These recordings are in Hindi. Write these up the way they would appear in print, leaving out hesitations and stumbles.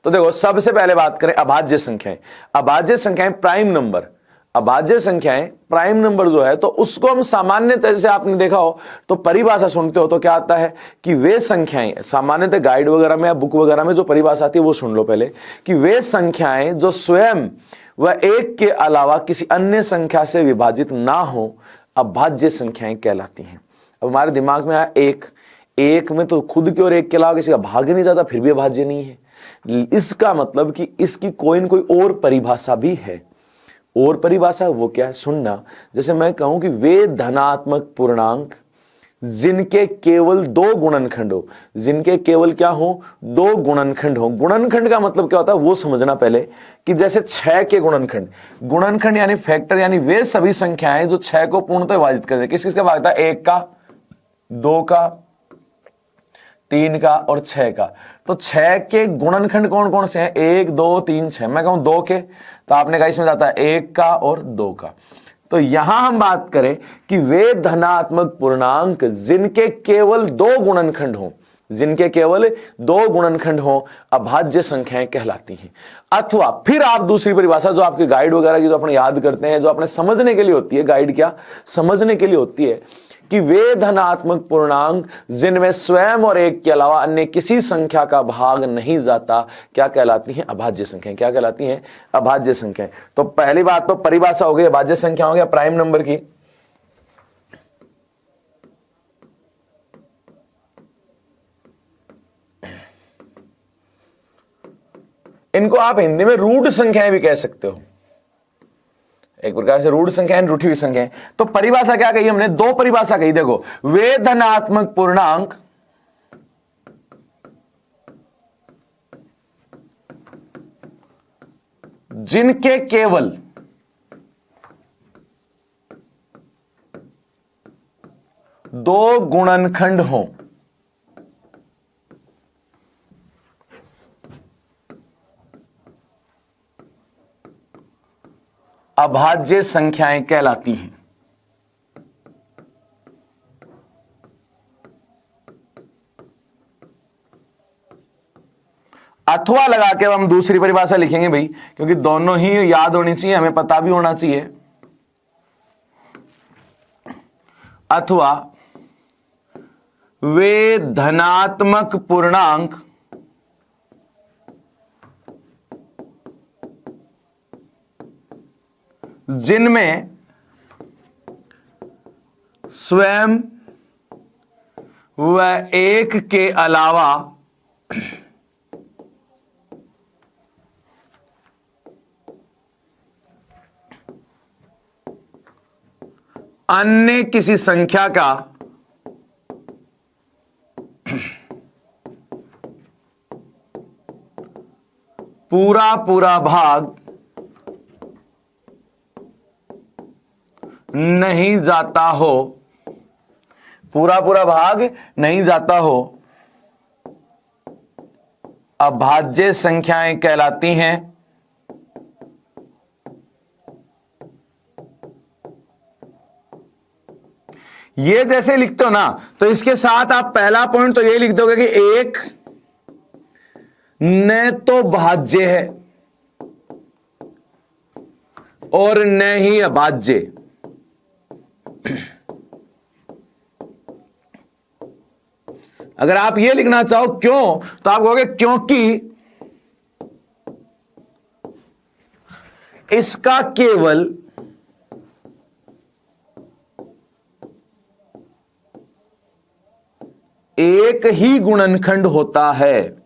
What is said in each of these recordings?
तो देखो सबसे पहले बात करें अभाज्य संख्याएं। अभाज्य संख्याएं प्राइम नंबर, अभाज्य संख्याएं प्राइम नंबर जो है तो उसको हम सामान्यतः से आपने देखा हो तो परिभाषा सुनते हो तो क्या आता है कि वे संख्याएं, सामान्यतः गाइड वगैरह में या बुक वगैरह में जो परिभाषा आती है वो सुन लो पहले, कि वे संख्याएं जो स्वयं व एक के अलावा किसी अन्य संख्या से विभाजित ना हो अभाज्य संख्याएं कहलाती हैं। अब हमारे दिमाग में आया एक में तो खुद की और एक के अलावा किसी का भाग नहीं जाता, फिर भी अभाज्य नहीं है। इसका मतलब कि इसकी कोई न कोई और परिभाषा भी है। और परिभाषा वो क्या है सुनना। जैसे मैं कहूं कि वे धनात्मक पूर्णांक जिनके केवल दो गुणनखंड हो, जिनके केवल क्या हो, दो गुणनखंड हो। गुणनखंड का मतलब क्या होता है वो समझना पहले, कि जैसे 6 के गुणनखंड, गुणनखंड यानी फैक्टर, यानी वे सभी संख्याएं जो 6 को पूर्णतः विभाजित करते हैं। किस किस का भाग था? 1 का, 2 का, 3 का और 6 का। तो 6 के गुणनखंड कौन कौन से हैं? 1 2 3 6। मैं कहूं 2 के, तो आपने कहा इसमें जाता है 1 का और 2 का। तो यहां हम बात करें कि वे धनात्मक पूर्णांक जिनके केवल दो गुणनखंड हो, जिनके केवल दो गुणनखंड हो अभाज्य संख्याएं कहलाती हैं। अथवा फिर आप दूसरी परिभाषा जो आपके गाइड वगैरह की जो अपने याद करते हैं, जो अपने समझने के लिए होती है, गाइड क्या समझने के लिए होती है, कि वे धनात्मक पूर्णांक जिनमें स्वयं और एक के अलावा अन्य किसी संख्या का भाग नहीं जाता क्या कहलाती हैं? अभाज्य संख्याएं। क्या कहलाती हैं? अभाज्य संख्याएं। तो पहली बात तो परिभाषा हो गई अभाज्य संख्या हो गया प्राइम नंबर की। इनको आप हिंदी में रूढ़ संख्याएं भी कह सकते हो, एक प्रकार से रूढ़ संख्याएं, रूठी हुई संख्याएं। तो परिभाषा क्या कही हमने? दो परिभाषा कही। देखो, वे धनात्मक पूर्णांक जिनके केवल दो गुणनखंड हो, अभाज्य संख्याएं कहलाती हैं। अथवा लगा के हम दूसरी परिभाषा लिखेंगे भाई, क्योंकि दोनों ही याद होनी चाहिए, हमें पता भी होना चाहिए। अथवा वे धनात्मक पूर्णांक जिनमें स्वयं व एक के अलावा अन्य किसी संख्या का पूरा पूरा भाग नहीं जाता हो, पूरा पूरा भाग नहीं जाता हो, अभाज्य संख्याएं कहलाती हैं। ये जैसे लिखते हो ना, तो इसके साथ आप पहला पॉइंट तो ये लिख दोगे कि एक न तो भाज्य है और न ही अभाज्य। अगर आप ये लिखना चाहो क्यों, तो आप कहोगे क्योंकि इसका केवल एक ही गुणनखंड होता है।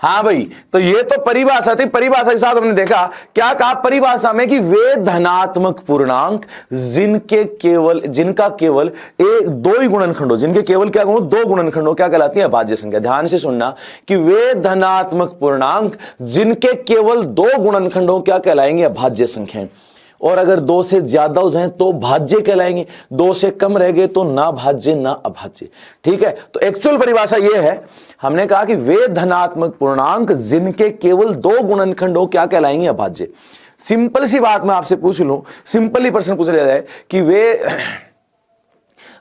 हाँ भाई, तो ये तो परिभाषा थी। परिभाषा के साथ हमने देखा क्या कहा परिभाषा में, कि वे धनात्मक पूर्णांक जिनका केवल एक दो ही गुणनखंड हो, जिनके केवल क्या कहूं दो गुणनखंड हो, क्या कहलाती है? अभाज्य संख्या। ध्यान से सुनना कि वे धनात्मक पूर्णांक जिनके केवल दो गुणनखंड हो क्या कहलाएंगे? अभाज्य संख्याएं। और अगर दो से ज्यादा हो जाए तो भाज्य कहलाएंगे, दो से कम रह गए तो ना भाज्य ना अभाज्य। ठीक है, तो एक्चुअल परिभाषा यह है, हमने कहा कि वे धनात्मक पूर्णांक जिनके केवल दो गुणनखंड हो क्या कहलाएंगे? अभाज्य। सिंपल सी बात मैं आपसे पूछ लूं, सिंपल ही प्रश्न पूछ लिया जाए कि वे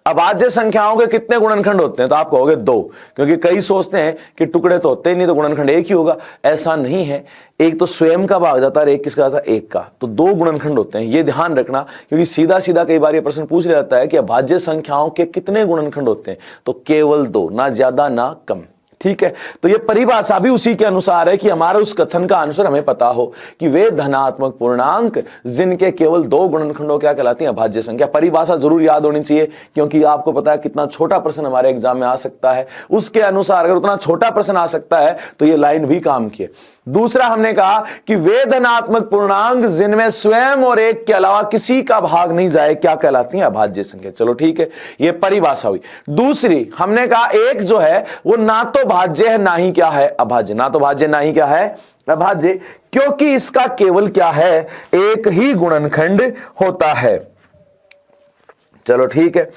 अभाज्य संख्याओं के कितने गुणनखंड होते हैं, तो आप कहोगे 2, क्योंकि कई सोचते हैं कि टुकड़े तो होते ही नहीं, तो गुणनखंड एक ही होगा। ऐसा नहीं है, एक तो स्वयं का भाग जाता है और एक किसका जाता है, एक का। तो 2 गुणनखंड होते हैं, ये ध्यान रखना, क्योंकि सीधा सीधा कई बार ये प्रश्न पूछ लिया जाता है कि अभाज्य संख्याओं के कितने गुणनखंड होते हैं, तो केवल 2, ना ज्यादा ना कम। ठीक है, तो ये परिभाषा भी उसी के अनुसार है कि हमारे उस कथन का आंसर हमें पता हो कि वे धनात्मक पूर्णांक जिनके केवल 2 गुणनखंडों क्या कहलाती है, अभाज्य संख्या। परिभाषा जरूर याद होनी चाहिए, क्योंकि आपको पता है कितना छोटा प्रश्न हमारे एग्जाम में आ सकता है, उसके अनुसार अगर उतना छोटा प्रश्न आ सकता है तो ये लाइन भी काम की है। दूसरा हमने कहा कि वे धनात्मक पूर्णांक जिनमें स्वयं और एक के अलावा किसी का भाग नहीं जाए क्या कहलाती है, अभाज्य संख्या। चलो ठीक है, ये परिभाषा हुई। दूसरी हमने कहा एक जो है वो ना तो भाज्य है ना ही क्या है, अभाज्य। ना तो भाज्य ना ही क्या है, अभाज्य, क्योंकि इसका केवल क्या है, एक ही गुणनखंड होता है। चलो ठीक है,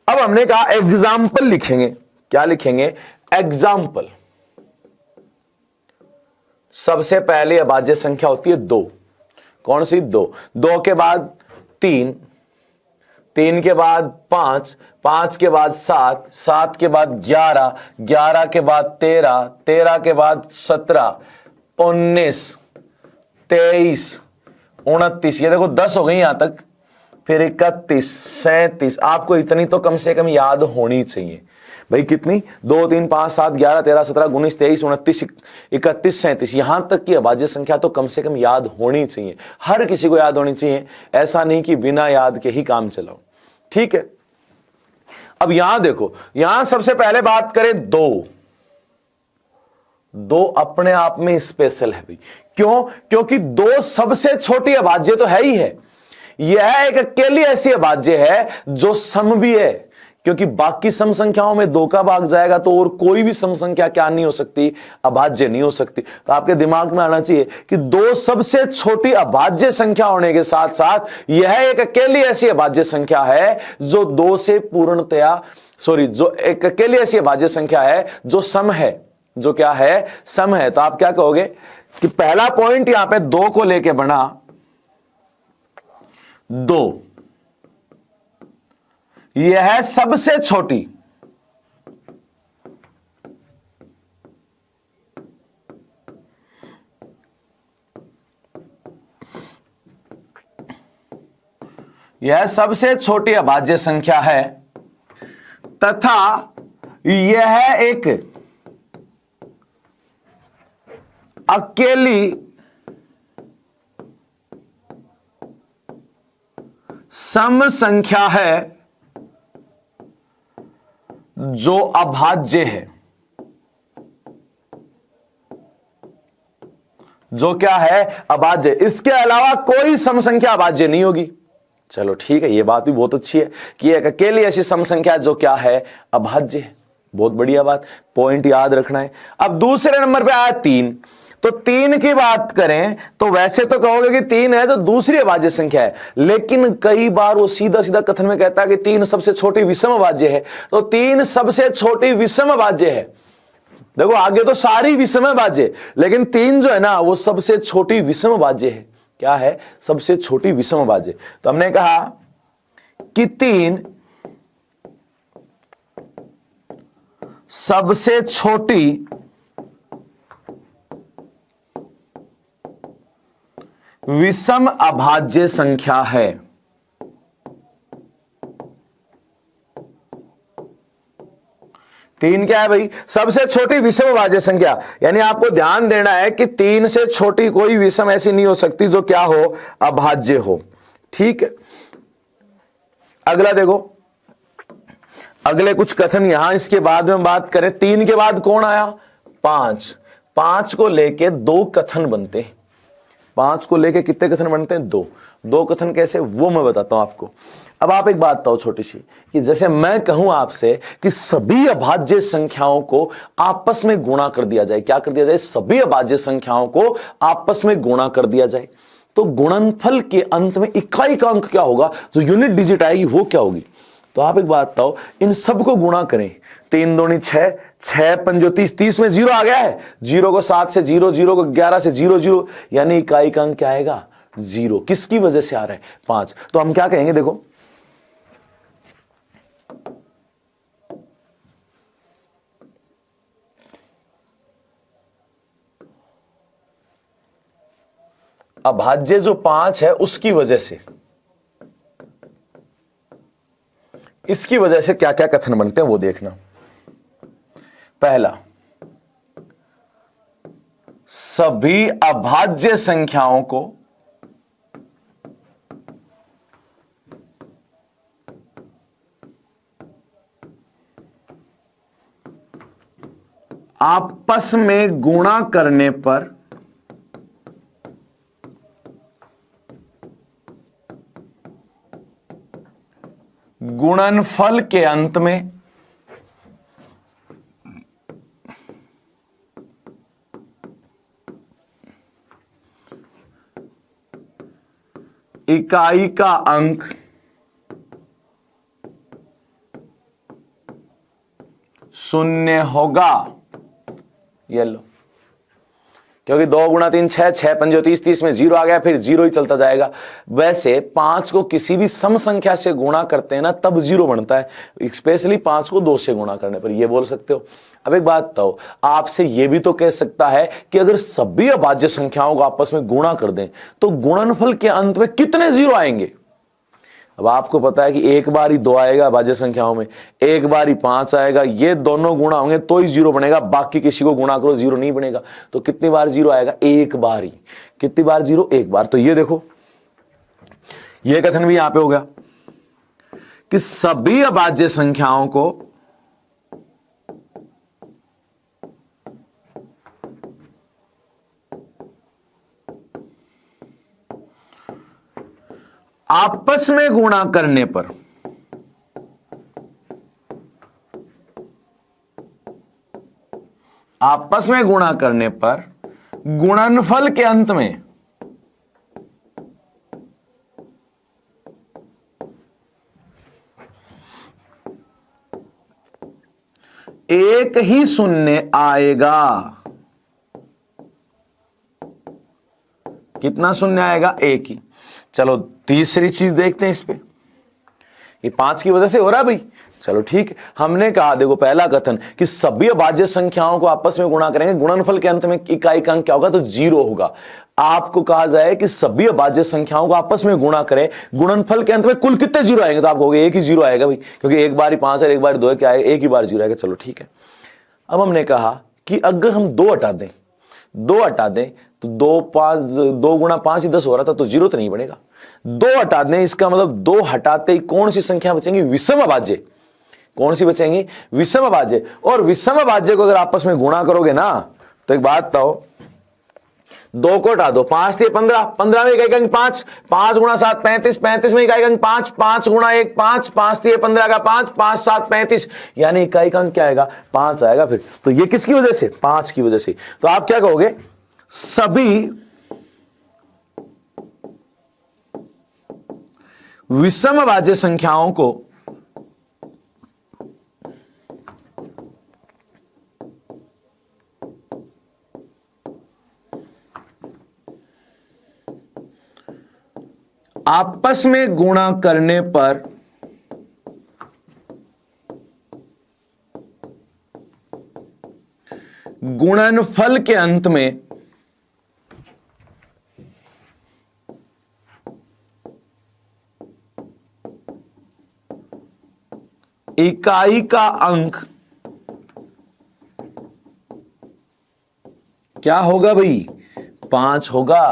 अब हमने कहा एग्जाम्पल लिखेंगे। क्या लिखेंगे, एग्जाम्पल। सबसे पहले अभाज्य संख्या होती है 2। कौन सी, 2। 2 के बाद 3, 3 के बाद 5, 5 के बाद 7, 7 के बाद 11, 11 के बाद 13, 13 के बाद 17, 19, 23, 29, ये देखो 10 हो गई यहां तक, फिर 31, 37। आपको इतनी तो कम से कम याद होनी चाहिए भाई। कितनी, 2, 3, 5, 7, 11, 13, 17, 19, 23, 29, 31, 37, यहां तक की अभाज्य संख्या तो कम से कम याद होनी चाहिए, हर किसी को याद होनी चाहिए। ऐसा नहीं कि बिना याद के ही काम चलाओ। ठीक है, अब यहां देखो, यहां सबसे पहले बात करें 2। 2 अपने आप में स्पेशल है भाई। क्यों, क्योंकि 2 सबसे छोटी अभाज्य तो है ही है। यह एक अकेली ऐसी अभाज्य है जो सम भी है, क्योंकि बाकी सम संख्याओं में 2 का भाग जाएगा तो और कोई भी सम संख्या क्या नहीं हो सकती, अभाज्य नहीं हो सकती। तो आपके दिमाग में आना चाहिए कि 2 सबसे छोटी अभाज्य संख्या होने के साथ साथ यह एक अकेली ऐसी अभाज्य संख्या है जो 2 से पूर्णतया जो एक अकेली ऐसी अभाज्य संख्या है जो सम है, जो क्या है, सम है। तो आप क्या कहोगे कि पहला पॉइंट यहां पे 2 को लेके बना, 2 यह है सबसे छोटी, यह सबसे छोटी अभाज्य संख्या है तथा यह एक अकेली सम संख्या है जो अभाज्य है। जो क्या है, अभाज्य। इसके अलावा कोई सम संख्या अभाज्य नहीं होगी। चलो ठीक है, ये बात भी बहुत अच्छी है कि एक अकेली ऐसी सम संख्या जो क्या है, अभाज्य है। बहुत बढ़िया बात, पॉइंट याद रखना है। अब दूसरे नंबर पे आया 3। तो 3 की बात करें तो वैसे तो कहोगे कि 3 है तो दूसरी अभाज्य संख्या है, लेकिन कई बार वो सीधा सीधा कथन में कहता है कि 3 सबसे छोटी विषम अभाज्य है। तो 3 सबसे छोटी विषम अभाज्य है। देखो आगे तो सारी विषम अभाज्य, लेकिन 3 जो है ना वो सबसे छोटी विषम अभाज्य है। क्या है, सबसे छोटी विषम अभाज्य। तो हमने कहा कि 3 सबसे छोटी विषम अभाज्य संख्या है। तीन क्या है भाई, सबसे छोटी विषम अभाज्य संख्या। यानी आपको ध्यान देना है कि 3 से छोटी कोई विषम ऐसी नहीं हो सकती जो क्या हो, अभाज्य हो। ठीक है, अगला देखो, अगले कुछ कथन यहां इसके बाद में बात करें। 3 के बाद कौन आया, 5। 5 को लेके 2 कथन बनते हैं। 5 को लेके कितने कथन बनते हैं, 2 कथन कैसे, वो मैं बताता हूं आपको। अब आप एक बात बताओ छोटी सी, कि जैसे मैं कहूं आपसे कि सभी अभाज्य संख्याओं को आपस में गुणा कर दिया जाए। क्या कर दिया जाए, सभी अभाज्य संख्याओं को आपस में गुणा कर दिया जाए, तो गुणनफल के अंत में इकाई का अंक क्या होगा, जो यूनिट डिजिट आएगी वो क्या होगी। तो आप एक बात बताओ, इन सबको गुणा करें। 3 दूनी 6, 6 पंजो 30, 30 में 0 आ गया है। 0 को 7 से 0, 0 को 11 से 0, 0, यानी इकाई का अंक क्या आएगा, 0। किसकी वजह से आ रहा है? 5। तो हम क्या कहेंगे, देखो अभाज्य जो 5 है उसकी वजह से, इसकी वजह से क्या क्या कथन बनते हैं वो देखना। पहला, सभी अभाज्य संख्याओं को आपस में गुणा करने पर गुणनफल के अंत में इकाई का अंक शून्य होगा। ये लो, क्योंकि 2 गुणा 3 6, 6 पंजे 30, 30 में 0 आ गया, फिर 0 ही चलता जाएगा। वैसे 5 को किसी भी सम संख्या से गुणा करते हैं ना तब 0 बनता है, स्पेशली 5 को 2 से गुणा करने पर, ये बोल सकते हो। अब एक बात बताओ, आपसे ये भी तो कह सकता है कि अगर सभी अभाज्य संख्याओं को आपस में गुणा कर दें तो गुणनफल के अंत में कितने 0 आएंगे? अब आपको पता है कि एक बार ही 2 आएगा अभाज्य संख्याओं में, एक बार ही 5 आएगा, ये दोनों गुणा होंगे तो ही 0 बनेगा, बाकी किसी को गुणा करो 0 नहीं बनेगा। तो कितनी बार 0 आएगा? एक बार ही। कितनी बार 0? एक बार। तो ये देखो, ये कथन भी यहां पे हो गया कि सभी अभाज्य संख्याओं को आपस में गुणा करने पर गुणनफल के अंत में एक ही शून्य आएगा। कितना शून्य आएगा? एक ही। चलो तीसरी चीज देखते हैं इस पे, ये 5 की वजह से हो रहा है भाई। चलो ठीक है, हमने कहा देखो पहला कथन कि सभी अभाज्य संख्याओं को आपस में गुणा करेंगे, गुणनफल के अंत में इकाई का अंक क्या होगा? तो 0 होगा। आपको कहा जाए कि सभी अभाज्य संख्याओं को आपस में गुणा करें, गुणनफल के अंत में कुल कितने 0 आएंगे? तो आप कहोगे एक ही 0 आएगा भाई, क्योंकि एक बार ही 5 है, एक बार 2 है, क्या आएगा? एक ही बार 0 आएगा। चलो ठीक है। अब हमने कहा कि अगर हम 2 हटा दें, 2 हटा दें तो 2 गुणा 5 ही 10 हो रहा था, तो 0 तो नहीं बनेगा। 2 हटा दें, इसका मतलब 2 हटाते ही कौन सी संख्या बचेंगी? विषम अभाज्य। कौन सी बचेंगी? विषम अभाज्य। और विषम अभाज्य को अगर आपस में गुणा करोगे ना, तो एक बात बताओ, 2 को हटा दो, 5 थे 15, 15 में इकाई का अंक 5, 5 गुणा 7 35, 35 में इकाई का अंक 5, 5 गुणा 1 5, 5 थे 15 का 5, 5 7 35, यानी इकाई का अंक क्या आएगा? 5 आएगा। फिर तो ये किसकी वजह से? 5 की वजह से। तो आप क्या कहोगे? सभी विषम अभाज्य संख्याओं को आपस में गुणा करने पर गुणनफल के अंत में इकाई का अंक क्या होगा भाई? 5 होगा।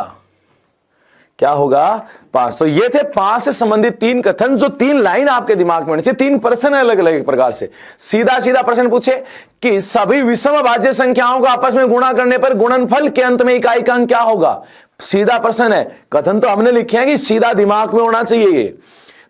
क्या होगा? 5। तो ये थे 5 से संबंधित 3 कथन, जो 3 लाइन आपके दिमाग में होनी चाहिए। 3 प्रश्न अलग अलग प्रकार से। सीधा सीधा प्रश्न पूछे कि सभी विषम अभाज्य संख्याओं को आपस में गुणा करने पर गुणनफल के अंत में इकाई का अंक क्या होगा? सीधा प्रश्न है। कथन तो हमने लिखे हैं कि सीधा दिमाग में होना चाहिए ये।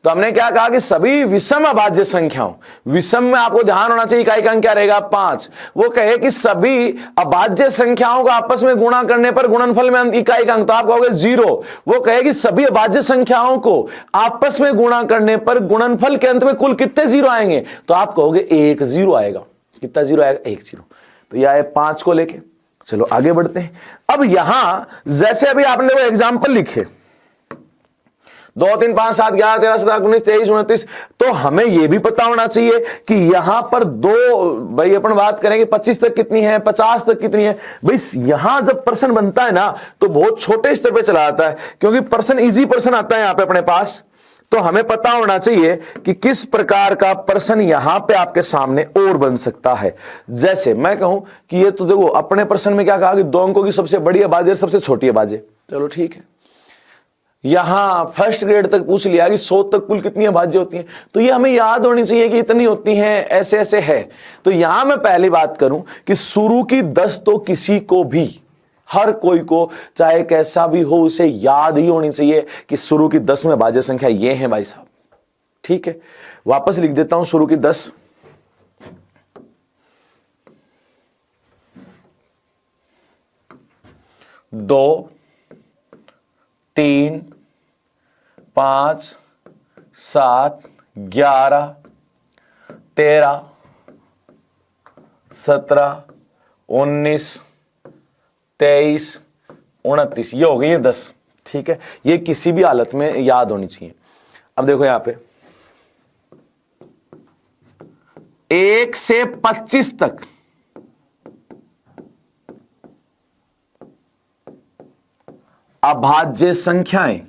तो हमने क्या कहा कि सभी विषम अभाज्य संख्याओं, विषम में आपको ध्यान होना चाहिए, इकाई का अंक क्या रहेगा? 5। वो कहे कि सभी अभाज्य संख्याओं को आपस में गुणा करने पर गुणनफल में इकाई का अंक, तो आप कहोगे 0। वो कहे कि सभी अभाज्य संख्याओं को आपस में गुणा करने पर गुणनफल के अंत में कुल कितने 0 आएंगे? तो आप कहोगे 1 0 आएगा। कितना 0 आएगा? 1 0। तो यह है 5 को लेके। चलो आगे बढ़ते हैं। अब यहां जैसे अभी आपने वो एग्जाम्पल लिखे, 2 3 5 7 11 13 17 19 23 29। तो हमें यह भी पता होना चाहिए कि यहां पर दो, भाई अपन बात करेंगे 25 तक कितनी है, 50 तक कितनी है। भाई यहां जब पर्सन बनता है ना तो बहुत छोटे स्तर पे चला जाता है, क्योंकि पर्सन इजी पर्सन आता है यहां पे अपने पास। तो हमें पता होना चाहिए कि किस प्रकार का पर्सन यहां पे आपके सामने और बन सकता है। जैसे मैं कहूं कि ये तो देखो अपने पर्सन में क्या कहा कि 2 अंकों की सबसे बड़ी आबादी सबसे छोटी आबादी। चलो ठीक है, यहां फर्स्ट ग्रेड तक पूछ लिया कि 100 तक कुल कितनी अभाज्य होती हैं, तो ये हमें याद होनी चाहिए कि इतनी होती हैं, ऐसे ऐसे है। तो यहां मैं पहली बात करूं कि शुरू की 10 तो किसी को भी, हर कोई को चाहे कैसा भी हो, उसे याद ही होनी चाहिए कि शुरू की 10 में भाज्य संख्या ये है भाई साहब। ठीक है, वापस लिख देता हूं शुरू की 10। 2 3 5 7 11 13 17 19 23 29, ये हो गई है 10। ठीक है, ये किसी भी हालत में याद होनी चाहिए। अब देखो यहां पे 1 से 25 तक अभाज्य संख्याएं।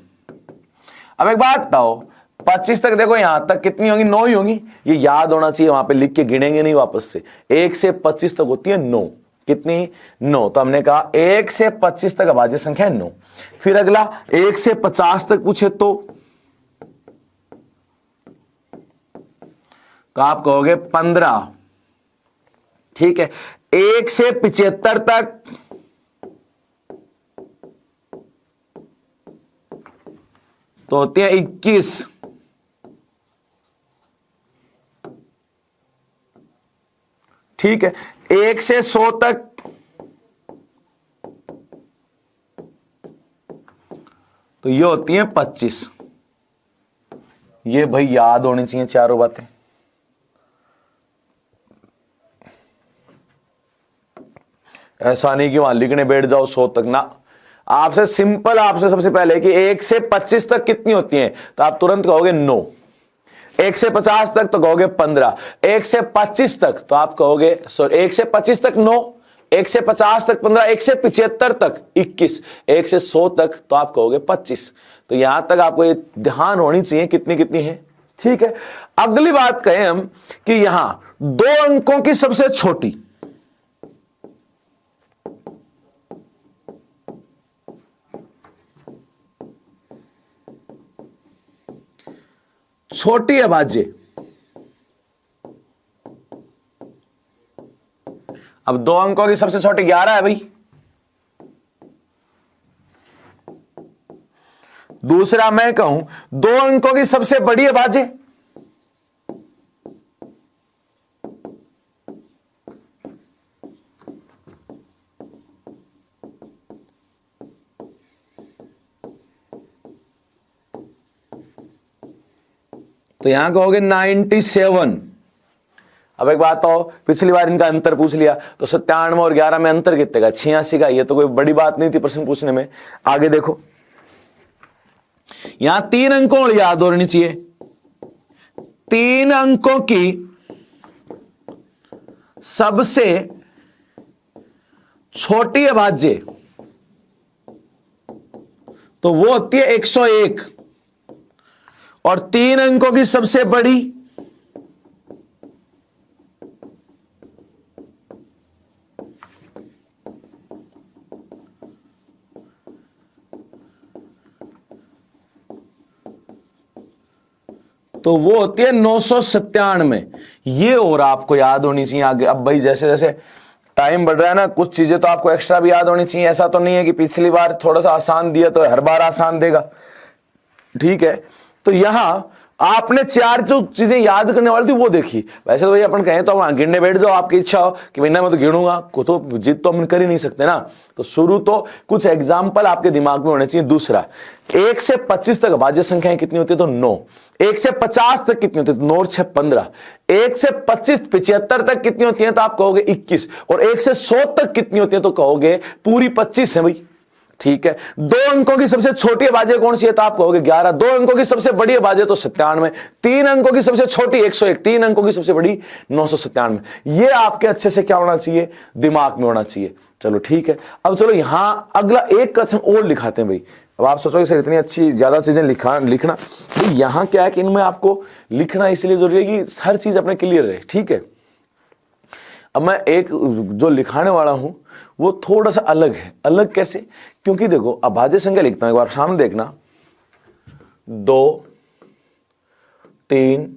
अब एक बात बताओ, 25 तक देखो यहां तक कितनी होंगी, 9 ही होंगी। ये याद होना चाहिए, वहां पे लिख के गिनेंगे नहीं वापस से। 1 से 25 तक होती है 9, कितनी 9। तो हमने कहा 1 से 25 तक अभाज्य संख्या है 9। फिर अगला 1 से 50 तक पूछे तो आप कहोगे 15। ठीक है, 1 से 75 तक तो होती है 21। ठीक है, 1 से 100 तक तो ये होती है 25। ये भाई याद होनी चाहिए चारों बातें। ऐसा नहीं कि वहां लिखने बैठ जाओ 100 तक ना। आपसे सिंपल, आपसे सबसे पहले कि 1 से 25 तक कितनी होती हैं, तो आप तुरंत कहोगे 9। 1 से 50 तक तो कहोगे 15। 1 से 25 तक तो आप कहोगे, सॉरी 1 से 25 तक 9, 1 से 50 तक 15, 1 से 75 तक 21, 1 से 100 तक तो आप कहोगे 25। तो यहां तक आपको ये ध्यान होनी चाहिए कितनी कितनी है। ठीक है, अगली बात कहें हम कि यहां 2 अंकों की सबसे छोटी, छोटी अभाज्य। अब 2 अंकों की सबसे छोटी 11 है भाई। दूसरा मैं कहूं 2 अंकों की सबसे बड़ी अभाज्य, तो यहां कहोगे 97। अब एक बात हो, पिछली बार इनका अंतर पूछ लिया तो 97 और 11 में अंतर कितने का, 86 का। ये तो कोई बड़ी बात नहीं थी प्रश्न पूछने में। आगे देखो, यहां 3 अंकों और याद होनी चाहिए। 3 अंकों की सबसे छोटी अभाज्य तो वो होती है 101, और 3 अंकों की सबसे बड़ी तो वो होती है 997। ये और आपको याद होनी चाहिए आगे। अब भाई जैसे जैसे टाइम बढ़ रहा है ना, कुछ चीजें तो आपको एक्स्ट्रा भी याद होनी चाहिए। ऐसा तो नहीं है कि पिछली बार थोड़ा सा आसान दिया तो हर बार आसान देगा। ठीक है, तो यहां आपने 4 जो चीजें याद करने वाली थी वो देखी। वैसे तो भाई अपन कहें तो वहां गिनने बैठ जाओ, आपकी इच्छा हो कि महीना मैं तो गिनूंगा, को तो जिद तो हम कर ही नहीं सकते ना। तो शुरू तो कुछ एग्जाम्पल आपके दिमाग में होने चाहिए। दूसरा, 1 से 25 तक अभाज्य संख्याएं कितनी होती है, तो 9। 1 से 50 तक कितनी होती है, तो 9 और 6 15। 1 से 25 75 तक कितनी होती है, तो आप कहोगे 21। और 1 से 100 तक कितनी होती है, तो कहोगे पूरी 25 है भाई। ठीक है। 2 अंकों की सबसे छोटी अभाज्य कौन सी है, तो आप कहोगे 11। 2 अंकों की सबसे बड़ी अभाज्य तो 97। 3 अंकों की सबसे छोटी 101। 3 अंकों की सबसे बड़ी 997। ये आपके अच्छे से क्या होना चाहिए, दिमाग में होना चाहिए। चलो ठीक है, अब चलो यहां अगला एक कथन और लिखाते हैं भाई। अब आप सोचोगे सर इतनी अच्छी ज्यादा चीजें लिखना भाई, यहां क्या है कि इनमें आपको लिखना इसलिए जरूरी है कि हर चीज अपने क्लियर रहे, ठीक है। अब मैं एक जो लिखाने वाला हूं वो थोड़ा सा अलग है। अलग कैसे, क्योंकि देखो अभाज्य संख्या लिखता हूं, एक बार सामने देखना। 2, 3,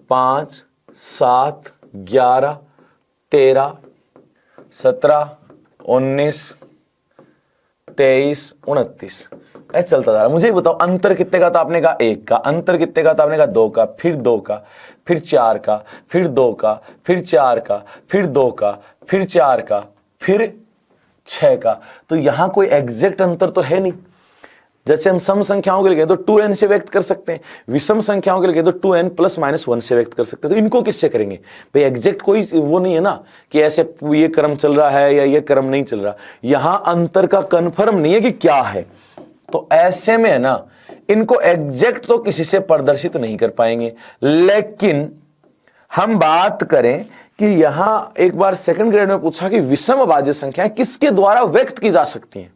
5, 7, 11, 13, 17, 19, 23, 29 ऐसे चलता जा रहा। मुझे बताओ अंतर कितने का था, आपने कहा 1 का। अंतर कितने का था, आपने कहा 2 का, फिर 2 का, फिर 4 का, फिर 2 का, फिर 4 का, फिर 2 का, फिर 4 का, फिर 6 का। तो यहां कोई एग्जैक्ट अंतर तो है नहीं। जैसे हम सम संख्याओं के लिए तो 2n से व्यक्त कर सकते हैं, विषम संख्याओं के लिए तो 2n + -1 से व्यक्त कर सकते हैं। तो इनको किससे करेंगे भाई, एग्जैक्ट कोई वो नहीं है ना कि ऐसे ये क्रम चल रहा है या ये क्रम नहीं चल रहा। यहां अंतर का कंफर्म नहीं है कि क्या है, तो ऐसे में है ना इनको एग्जैक्ट तो किसी से प्रदर्शित नहीं कर पाएंगे। लेकिन हम बात करें कि यहां एक बार सेकंड ग्रेड में पूछा कि विषम अभाज्य संख्याएं किसके द्वारा व्यक्त की जा सकती हैं।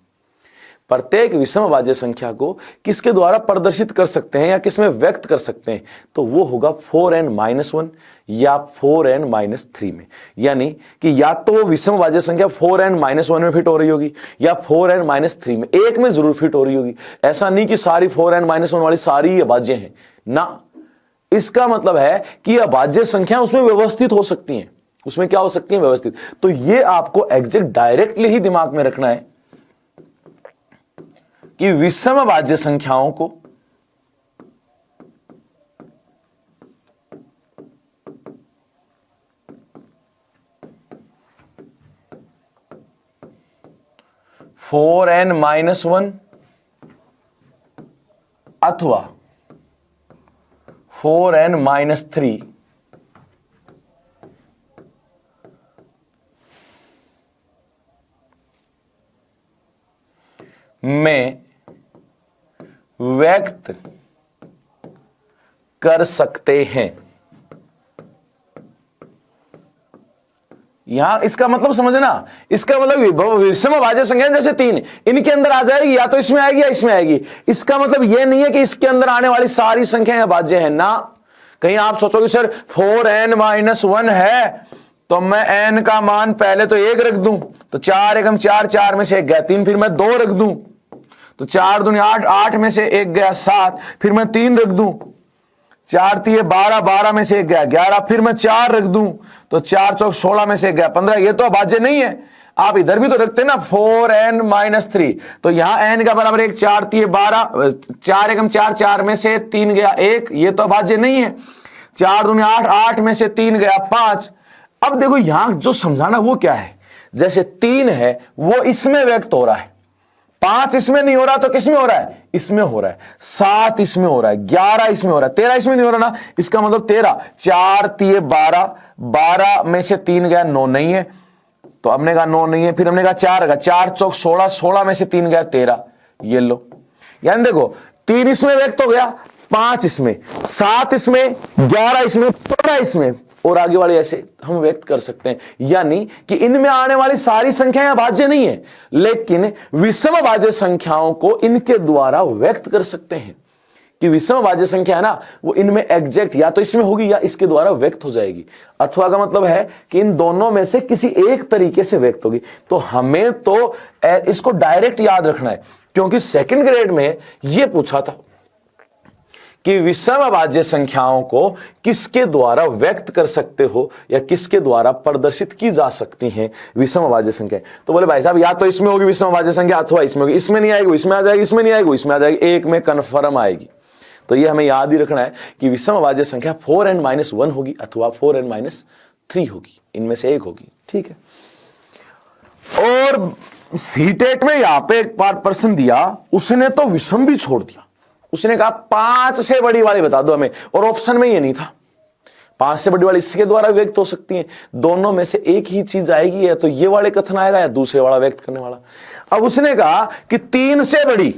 प्रत्येक विषम अभाज्य संख्या को किसके द्वारा प्रदर्शित कर सकते हैं या किसमें व्यक्त कर सकते हैं, तो वो होगा 4n-1 या 4n-3 में। यानी कि या तो वो विषम अभाज्य संख्या 4n-1 में फिट हो रही होगी या 4n-3 में, एक में जरूर फिट हो रही होगी। ऐसा नहीं कि सारी 4n-1 वाली सारी अभाज्य हैं ना। इसका मतलब है कि अभाज्य संख्या उसमें व्यवस्थित हो सकती हैं। उसमें क्या हो सकती है, व्यवस्थित। तो ये आपको एग्जैक्ट डायरेक्टली ही दिमाग में रखना है कि विषम अभाज्य संख्याओं को (4n-1) अथवा 4n-3 में व्यक्त कर सकते हैं। यहां इसका मतलब समझना, इसका मतलब विषम अभाज्य संख्या जैसे 3 इनके अंदर आ जाएगी, या तो इसमें आएगी या इसमें आएगी। इसका मतलब यह नहीं है कि इसके अंदर आने वाली सारी संख्याएं अभाज्य हैं ना। कहीं आप सोचोगे सर 4n-1 है तो मैं n का मान पहले तो 1 रख दूं, तो 4 एकम 4, 4 में से 1 गया 3, फिर मैं 2 रख दूं तो 4 दूनी 8, 8 में से 1 गया 7, फिर मैं 3 रख दूं, 4 3 12, 12 में से 1 गया 11, फिर मैं 4 रख दूं तो 4 चौक 16 में से 1 गया 15। ये तो अभाज्य नहीं है। आप इधर भी तो रखते ना 4n-3, तो यहां n का बराबर 1, 4 3 12, 4 एकम 4, 4 में से 3 गया 1, ये तो अभाज्य नहीं है। 4 दूनी 8, 8 में से 3 गया 5। अब देखो यहां जो समझाना वो क्या है, जैसे 3 है वो इसमें व्यक्त हो रहा है, 5 इसमें नहीं हो रहा तो किसमें हो रहा है, इसमें हो रहा है। 7 इसमें हो रहा है, 11 इसमें हो रहा है, 13 इसमें नहीं हो रहा ना। इसका मतलब 13, 4 3 12, 12 में से 3 गया 9 नहीं है, तो हमने कहा 9 नहीं है। फिर हमने कहा 4 रखा, 4 चौक 16, 16 में से 3 गया 13, ये लो। यानी देखो 3 इसमें व्यक्त हो गया, 5 इसमें, 7 इसमें, 11 इसमें, 15 इसमें, और आगे वाले ऐसे हम व्यक्त कर सकते हैं। यानी कि इनमें आने वाली सारी संख्याएं अभाज्य नहीं है, लेकिन विषम अभाज्य संख्याओं को इनके द्वारा व्यक्त कर सकते हैं। कि विषम अभाज्य संख्या है ना, वो इनमें एग्जैक्ट या तो इसमें होगी या इसके द्वारा व्यक्त हो जाएगी। अथवा का मतलब है कि इन दोनों में से किसी एक तरीके से व्यक्त होगी। तो हमें तो इसको डायरेक्ट याद रखना है, क्योंकि सेकंड ग्रेड में यह पूछा था कि विषम अभाज्य संख्याओं को किसके द्वारा व्यक्त कर सकते हो या किसके द्वारा प्रदर्शित की जा सकती हैं विषम अभाज्य संख्या। तो बोले भाई साहब या तो इसमें होगी विषम अभाज्य संख्या अथवा इसमें होगी। इसमें नहीं आएगी इसमें आ जाएगी, इसमें नहीं आएगी इसमें आ जाएगी, एक में कन्फर्म आएगी। तो ये हमें याद ही रखना है कि विषम अभाज्य संख्या 4n-1 होगी अथवा 4n-3 होगी, इनमें से एक होगी। ठीक है। और सीटेट में यहां पे एक बार प्रश्न दिया, उसने तो विषम भी छोड़ दिया। उसने कहा 5 से बड़ी वाली बता दो हमें, और ऑप्शन में ये नहीं था। 5 से बड़ी वाली इसके द्वारा व्यक्त हो सकती है। दोनों में से एक ही चीज आएगी, या तो ये वाले कथन आएगा या दूसरे वाला व्यक्त करने वाला। अब उसने कहा कि 3 से बड़ी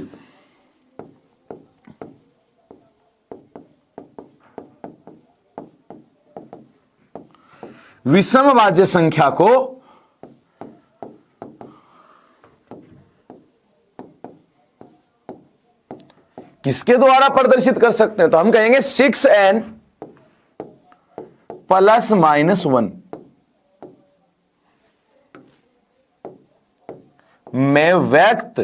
विषमभाज्य संख्या को किसके द्वारा प्रदर्शित कर सकते हैं? तो हम कहेंगे 6n प्लस माइनस 1 में व्यक्त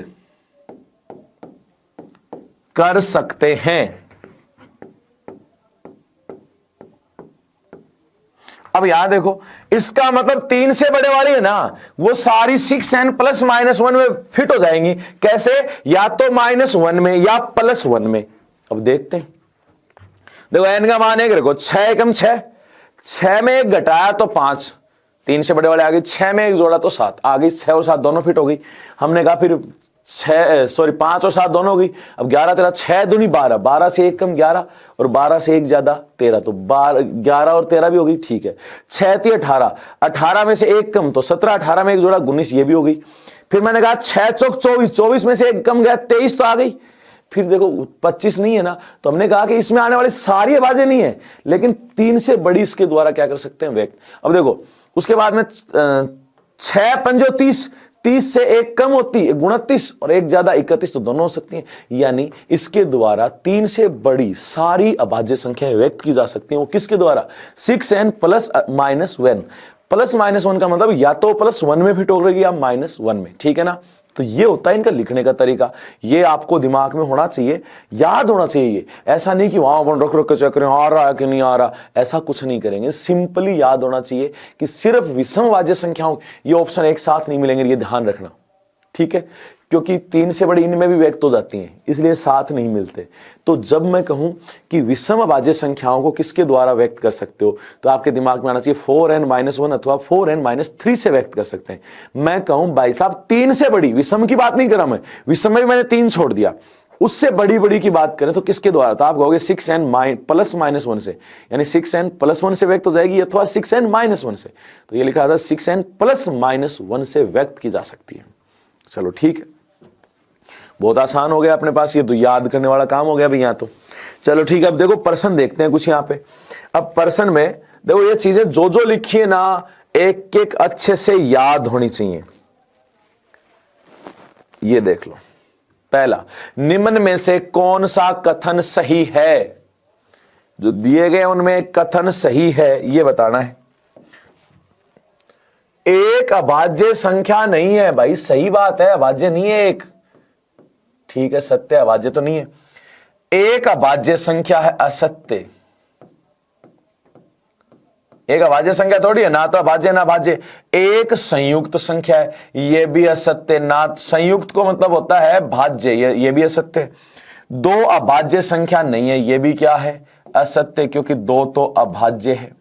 कर सकते हैं। अब यहां देखो, इसका मतलब 3 से बड़े वाली है ना, वो सारी 6n प्लस माइनस 1 में फिट हो जाएंगी। कैसे? या तो -1 में या +1 में। अब देखते हैं, देखो n का मान एक रखो, 6 एकम 6, 6 में एक घटाया तो 5, 3 से बड़े वाले आ गए, 6 में एक जोड़ा तो 7 आ गई, 6 और 7 दोनों फिट हो गई। हमने कहा फिर 5 और 7 दोनों हो गई। अब 11 13, 6 दूनी 12, 12 से 1 कम 11 और 12 से 1 ज्यादा 13, तो 11 और 13 भी हो गई। ठीक है, 6 3 18, 18 में से 1 कम तो 17, 18 में एक जोड़ा 19, ये भी हो गई। फिर मैंने कहा 6 चौक 24, 24 में से 1 कम गया 23 तो आ गई। फिर देखो 25 नहीं है ना, तो हमने कहा कि इसमें आने वाली सारी आवाजें नहीं है, लेकिन 3 से बड़ी इसके द्वारा क्या कर सकते हैं? व्यक्त। अब देखो उसके बाद में 6 पंजो 30, 30 से 1 कम होती है 29 और 1 ज्यादा 31, तो दोनों हो सकती हैं। यानी इसके द्वारा 3 से बड़ी सारी अभाज्य संख्याएं व्यक्त की जा सकती हैं। वो किसके द्वारा? 6n plus minus 1। Plus minus 1 का मतलब या तो +1 में फिट हो गई या -1 में। ठीक है ना? तो ये होता है इनका लिखने का तरीका। ये आपको दिमाग में होना चाहिए, याद होना चाहिए। ये ऐसा नहीं कि वहां अपन रुक के चेक करें आ रहा है कि नहीं आ रहा, ऐसा कुछ नहीं करेंगे। सिंपली याद होना चाहिए कि सिर्फ विषमभाज्य संख्याओं ये ऑप्शन एक साथ नहीं मिलेंगे, ये ध्यान रखना। ठीक है, क्योंकि 3 से बड़ी इनमें भी व्यक्त हो जाती हैं, इसलिए साथ नहीं मिलते। तो जब मैं कहूं कि विषमभाज्य संख्याओं को किसके द्वारा व्यक्त कर सकते हो, तो आपके दिमाग में आना चाहिए 4n-1 अथवा 4n-3 से व्यक्त कर सकते हैं। मैं कहूं भाई साहब 3 से बड़ी, विषम की बात नहीं कर रहा मैं, विषम में मैंने 3 छोड़ दिया, उससे बड़ी बड़ी की बात करें तो किसके द्वारा? तो आप कहोगे 6n प्लस माइनस 1 से, यानी 6n प्लस 1 से व्यक्त हो जाएगी अथवा 6n-1 से। तो ये लिखा था 6n प्लस माइनस 1 से व्यक्त की जा सकती है। चलो ठीक है, बहुत आसान हो गया अपने पास, ये तो याद करने वाला काम हो गया भैया। तो चलो ठीक है, अब देखो प्रश्न देखते हैं कुछ यहाँ पे। अब प्रश्न में देखो ये चीजें जो जो लिखी है ना, एक एक अच्छे से याद होनी चाहिए। ये देख लो, पहला, निम्न में से कौन सा कथन सही है? जो दिए गए उनमें कथन सही है ये बताना है। एक अभाज्य संख्या नहीं है भाई, सही बात है, अभाज्य नहीं है एक। ठीक है, सत्य अभाज्य तो नहीं है। एक अभाज्य संख्या है असत्य। एक अभाज्य संख्या थोड़ी है, ना तो अभाज्य ना भाज्य। एक संयुक्त संख्या है, ये भी असत्य। ना संयुक्त को मतलब होता है भाज्य, ये भी असत्य है। 2 अभाज्य संख्या नहीं है, ये भी क्या है? असत्य, क्योंकि 2 तो अभाज्य है।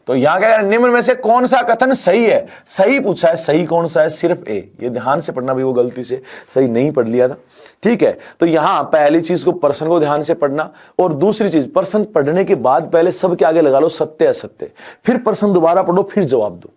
तो यहां क्या है? निम्न में से कौन सा कथन सही है? सही पूछा है, सही कौन सा है? सिर्फ ए। ये ध्यान से पढ़ना भी, वो गलती से सही नहीं पढ़ लिया था। ठीक है, तो यहां पहली चीज को प्रश्न को ध्यान से पढ़ना, और दूसरी चीज प्रश्न पढ़ने के बाद पहले सबके आगे लगा लो सत्य असत्य, फिर प्रश्न दोबारा पढ़ो, फिर जवाब दो,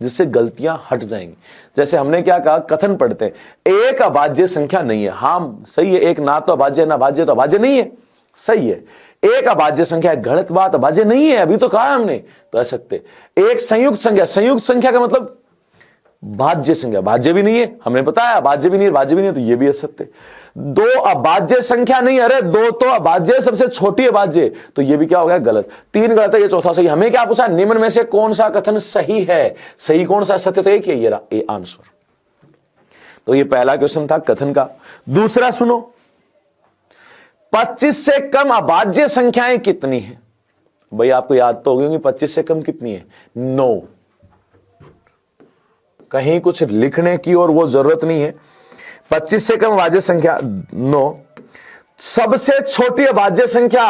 जिससे गलतियां हट जाएंगी। जैसे हमने क्या कहा, कथन पढ़ते हैं एक अभाज्य संख्या नहीं है। हाँ सही है, एक ना तो अभाज्य ना भाज्य, तो अभाज्य नहीं है, सही है। एक अभाज्य संख्या, गलत बात, अभाज्य नहीं है, अभी तो कहा हमने, तो असत्य। एक संयुक्त संख्या, संयुक्त संख्या का मतलब भाज्य संख्या, भाज्य भी नहीं है, हमने बताया, भाज्य भी नहीं है, भाज्य भी नहीं है, तो ये भी असत्य। 2 अभाज्य संख्या नहीं, अरे 2 तो अभाज्य, सबसे छोटी अभाज्य, तो ये भी क्या हो गया? गलत। 3 गलत है, ये चौथा सही। हमें क्या पूछा? निम्न में से कौन सा कथन सही है? सही कौन सा, सत्य? तो एक ही है, ये रहा ए आंसर। तो ये पहला क्वेश्चन था कथन का। दूसरा सुनो, 25 से कम अभाज्य संख्याएं कितनी है? भाई आपको याद तो होगी 25 से कम कितनी है? 9। कहीं कुछ लिखने की और वो जरूरत नहीं है। 25 से कम अभाज्य संख्या 9। सबसे छोटी अभाज्य संख्या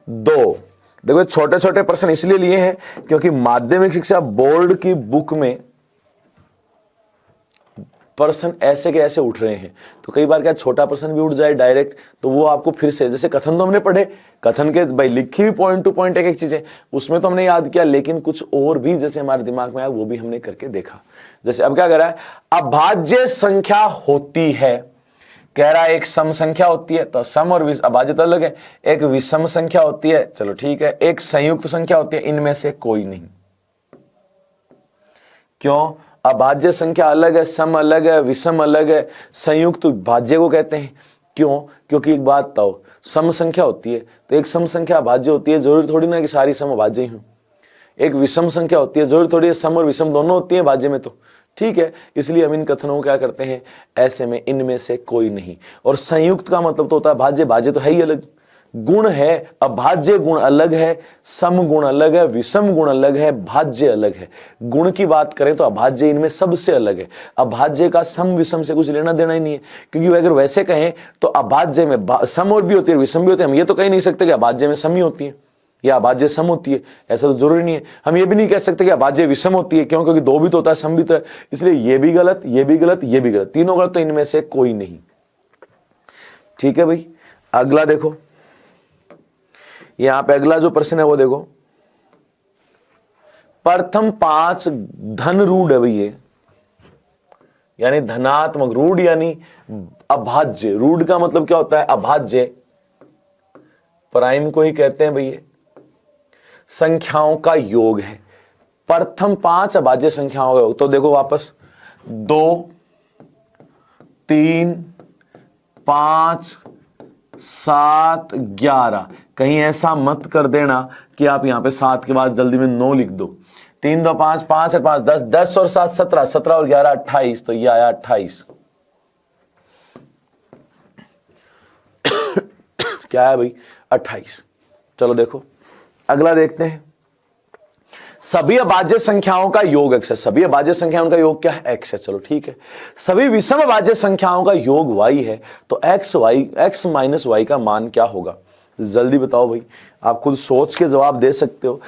2। देखो छोटे छोटे प्रश्न इसलिए लिए हैं क्योंकि माध्यमिक शिक्षा बोर्ड की बुक में पर्सन ऐसे के ऐसे उठ रहे हैं, तो कई बार क्या छोटा पर्सन भी उठ जाए डायरेक्ट, तो वो आपको फिर से, जैसे कथन तो हमने पढ़े, कथन के भाई लिखी हुई पॉइंट टू पॉइंट एक एक चीजें, उसमें तो हमने याद किया, लेकिन कुछ और भी जैसे हमारे दिमाग में आया वो भी हमने करके देखा। जैसे अब क्या कह रहा है, अभाज्य संख्या होती है, कह रहा है एक सम संख्या होती है, तो सम और अभाज्य तो अलग है, एक विषम संख्या होती है, चलो ठीक है, एक संयुक्त संख्या होती है, इनमें से कोई नहीं। क्यों? अभाज्य संख्या अलग है, सम अलग है, विषम अलग है, संयुक्त भाज्य को कहते हैं। क्यों? क्योंकि एक बात बताओ, सम संख्या होती है तो एक सम संख्या अभाज्य होती है, जरूरी थोड़ी ना कि सारी सम अभाज्य ही हो। एक विषम संख्या होती है, जरूरी थोड़ी है सम और विषम दोनों होती है भाज्य में, तो ठीक है, इसलिए हम इन कथनों को क्या करते हैं, ऐसे में इनमें से कोई नहीं। और संयुक्त का मतलब तो होता है भाज्य, भाज्य तो है ही अलग, गुण है, अभाज्य गुण अलग है, सम गुण अलग है, विषम गुण अलग है, भाज्य अलग है। गुण की बात करें तो अभाज्य इनमें सबसे अलग है, अभाज्य का सम विषम से कुछ लेना देना ही नहीं है, क्योंकि अगर वैसे कहें तो अभाज्य में सम और भी होती है, विषम भी होते हैं, हम ये तो कह नहीं सकते कि अभाज्य में सम ही होती है या अभाज्य सम होती है, ऐसा तो जरूरी नहीं है। हम ये भी नहीं कह सकते कि अभाज्य विषम होती है, क्यों? क्योंकि दो भी तो होता है, सम भी तो है, इसलिए ये भी गलत, ये भी गलत, ये भी गलत, तीनों गलत, तो इनमें से कोई नहीं। ठीक है भाई, अगला देखो, यहां पे अगला जो प्रश्न है वो देखो, प्रथम 5 धन रूढ़ है भाई, ये यानी धनात्मक, रूढ़ यानी अभाज्य, रूढ़ का मतलब क्या होता है, अभाज्य, प्राइम को ही कहते हैं भैया, संख्याओं का योग है। प्रथम 5 अभाज्य संख्याओं का योग, तो देखो वापस 2, 3, 5, 7, 11, कहीं ऐसा मत कर देना कि आप यहां पे 7 के बाद जल्दी में 9 लिख दो। 3, 2, 5, 5 और 5 10, 10 और 7 17, 17 और 11 28, तो ये आया 28। क्या है भाई, 28। चलो देखो अगला देखते हैं, सभी अभाज्य संख्याओं का योग x है, सभी अभाज्य संख्याओं का योग क्या है, x है, चलो ठीक है। सभी विषम अभाज्य संख्याओं का योग y है, तो x माइनस y का मान क्या होगा, जल्दी बताओ भाई, आप खुद सोच के जवाब दे सकते हो।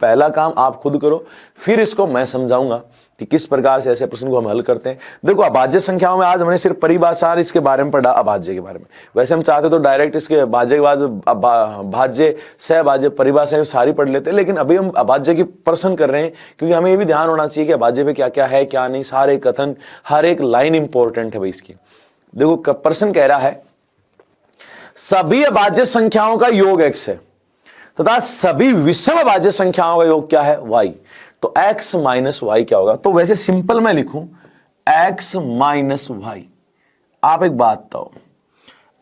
पहला काम आप खुद करो, फिर इसको मैं समझाऊंगा कि किस प्रकार से ऐसे प्रश्न को हम हल करते हैं। देखो अभाज्य संख्याओं में आज हमने सिर्फ परिभाषा इसके बारे में पढ़ा, अभाज्य के बारे में, वैसे हम चाहते तो डायरेक्ट इसके भाज्य के बाद भाज्य सहभाज्य परिभाषा सारी पढ़ लेते, लेकिन अभी हम अभाज्य की प्रश्न कर रहे हैं, क्योंकि हमें ये भी ध्यान होना चाहिए कि अभाज्य में क्या क्या है क्या नहीं, सारे कथन, हर एक लाइन इंपॉर्टेंट है भाई इसकी। देखो प्रश्न कह रहा है सभी अभाज्य संख्याओं का योग x है तथा सभी विषम अभाज्य संख्याओं का योग क्या है, y, तो x माइनस वाई क्या होगा। तो वैसे सिंपल मैं लिखूं x माइनस वाई, आप एक बात बताओ,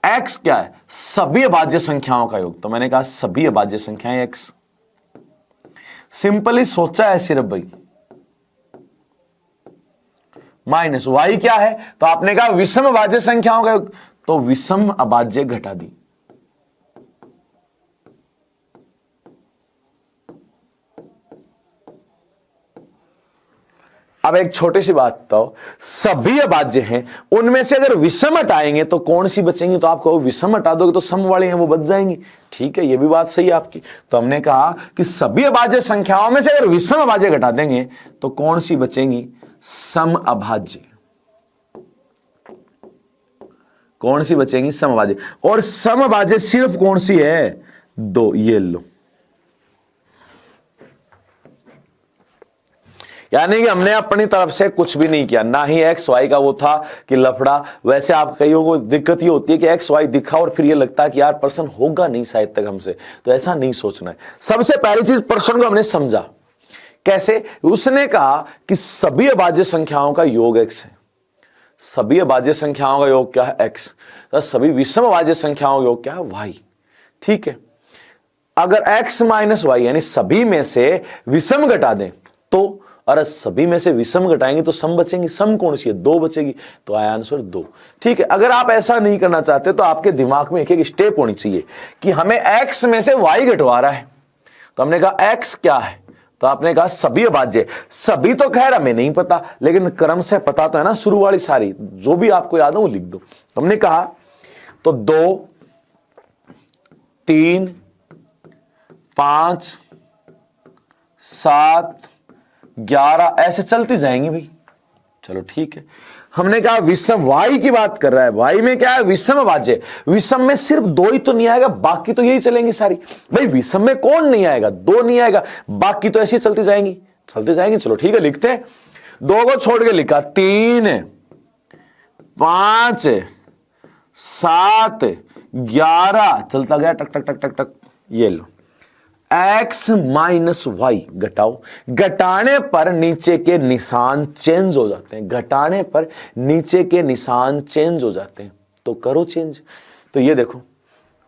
x क्या है, सभी अभाज्य संख्याओं का योग, तो मैंने कहा सभी अभाज्य संख्याएं x, सिंपली सोचा है सिर्फ भाई, माइनस वाई क्या है, तो आपने कहा विषम अभाज्य संख्याओं का योग, तो विषम अभाज्य घटा दी। अब एक छोटी सी बात बताओ, सभी अभाज्य हैं, उनमें से अगर विषम हटाएंगे तो कौन सी बचेंगी, तो आप कहो विषम हटा दोगे तो सम वाले हैं वो बच जाएंगी, ठीक है, ये भी बात सही है आपकी। तो हमने कहा कि सभी अभाज्य संख्याओं में से अगर विषम अभाज्य घटा देंगे तो कौन सी बचेंगी, सम अभाज्य, कौन सी बचेंगी, सम अभाज्य। और सम अभाज्य सिर्फ कौन सी है, 2, ये लो, यानी कि हमने अपनी तरफ से कुछ भी नहीं किया, ना ही एक्स वाई का वो था कि लफड़ा। वैसे आप कईयों को दिक्कत ये होती है कि एक्स वाई दिखा और फिर ये लगता है कि यार पर्सन होगा नहीं शायद तक हमसे, तो ऐसा नहीं सोचना है। सबसे पहली चीज पर्सन को हमने समझा कैसे, उसने कहा कि सभी अभाज्य संख्याओं का योग एक्स है, सभी अभाज्य संख्याओं का योग क्या है, एक्स, तो सभी विषम अभाज्य संख्याओं का योग क्या है, वाई, ठीक है। अगर x माइनस वाई यानी सभी में से विषम घटा दें तो, और सभी में से विषम घटाएंगे तो सम बचेंगी, सम कौन सी है, 2 बचेगी, तो आया आंसर 2, ठीक है। अगर आप ऐसा नहीं करना चाहते तो आपके दिमाग में एक एक स्टेप होनी चाहिए कि हमें x में से y घटवा रहा है, तो हमने कहा x क्या है, तो आपने कहा सभी अभाज्य, सभी तो खैर हमें नहीं पता, लेकिन क्रम से पता तो है ना, शुरू वाली सारी जो भी आपको याद है वो लिख दो। हमने कहा तो 2, 3, 5, 7, 11 ऐसे चलती जाएंगी भाई, चलो ठीक है। हमने कहा विषम y की बात कर रहा है, y में क्या है, विषम अभाज्य। विषम में सिर्फ 2 ही तो नहीं आएगा, बाकी तो यही चलेंगी सारी। भाई विषम में कौन नहीं आएगा, 2 नहीं आएगा, बाकी तो ऐसी चलती जाएंगी, चलती जाएंगी। चलो ठीक है, लिखते हैं। 2 को छोड़ के लिखा, 3 5 7 11 चलता गया, टक टक टक टक टक। ये लो x माइनस वाई घटाओ, घटाने पर नीचे के निशान चेंज हो जाते हैं, घटाने पर नीचे के निशान चेंज हो जाते हैं, तो करो चेंज। तो ये देखो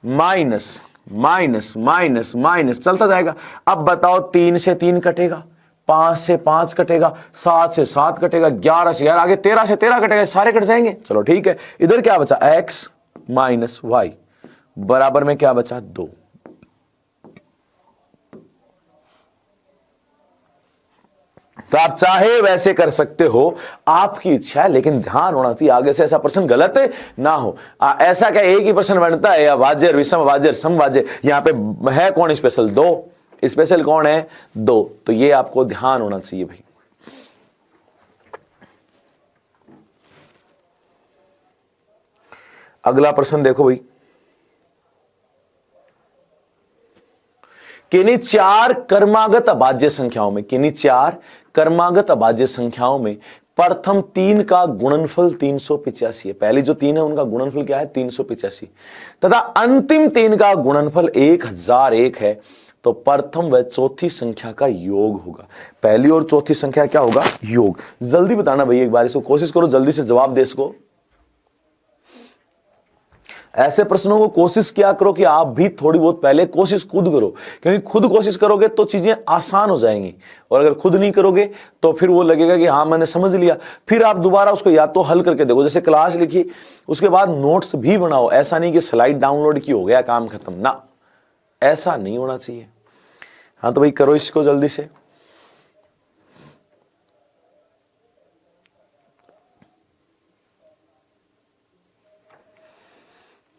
माइनस माइनस माइनस माइनस चलता जाएगा। अब बताओ 3 से 3 कटेगा, 5 से 5 कटेगा, 7 से 7 कटेगा, 11 से 11, आगे 13 से 13 कटेगा, सारे कट जाएंगे। चलो ठीक है, इधर क्या बचा, x माइनस वाई बराबर में क्या बचा, 2। तो आप चाहे वैसे कर सकते हो, आपकी इच्छा है, लेकिन ध्यान होना चाहिए आगे से ऐसा प्रश्न गलत ना हो। ऐसा क्या एक ही प्रश्न बनता है, अभाज्य विषम अभाज्य समभाज्य, यहां पे है कौन स्पेशल, 2 स्पेशल कौन है, 2। तो ये आपको ध्यान होना चाहिए भाई। अगला प्रश्न देखो भाई, किन्हीं 4 क्रमागत अभाज्य संख्याओं में, किन्हीं 4 क्रमागत अभाज्य संख्याओं में प्रथम 3 का गुणनफल 385 है। पहली जो 3 है उनका गुणनफल क्या है, 385, तथा अंतिम 3 का गुणनफल 1001 है। तो प्रथम व चौथी संख्या का योग होगा। पहली और चौथी संख्या क्या होगा, योग। जल्दी बताना भाई, एक बार इसको कोशिश करो, जल्दी से जवाब दे इसको। ऐसे प्रश्नों को कोशिश किया करो कि आप भी थोड़ी बहुत पहले कोशिश खुद करो, क्योंकि खुद कोशिश करोगे तो चीजें आसान हो जाएंगी, और अगर खुद नहीं करोगे तो फिर वो लगेगा कि हाँ मैंने समझ लिया, फिर आप दोबारा उसको या तो हल करके देखो, जैसे क्लास लिखी उसके बाद नोट्स भी बनाओ। ऐसा नहीं कि स्लाइड डाउनलोड की हो गया काम खत्म, ना, ऐसा नहीं होना चाहिए। हाँ तो भाई करो इसको जल्दी से।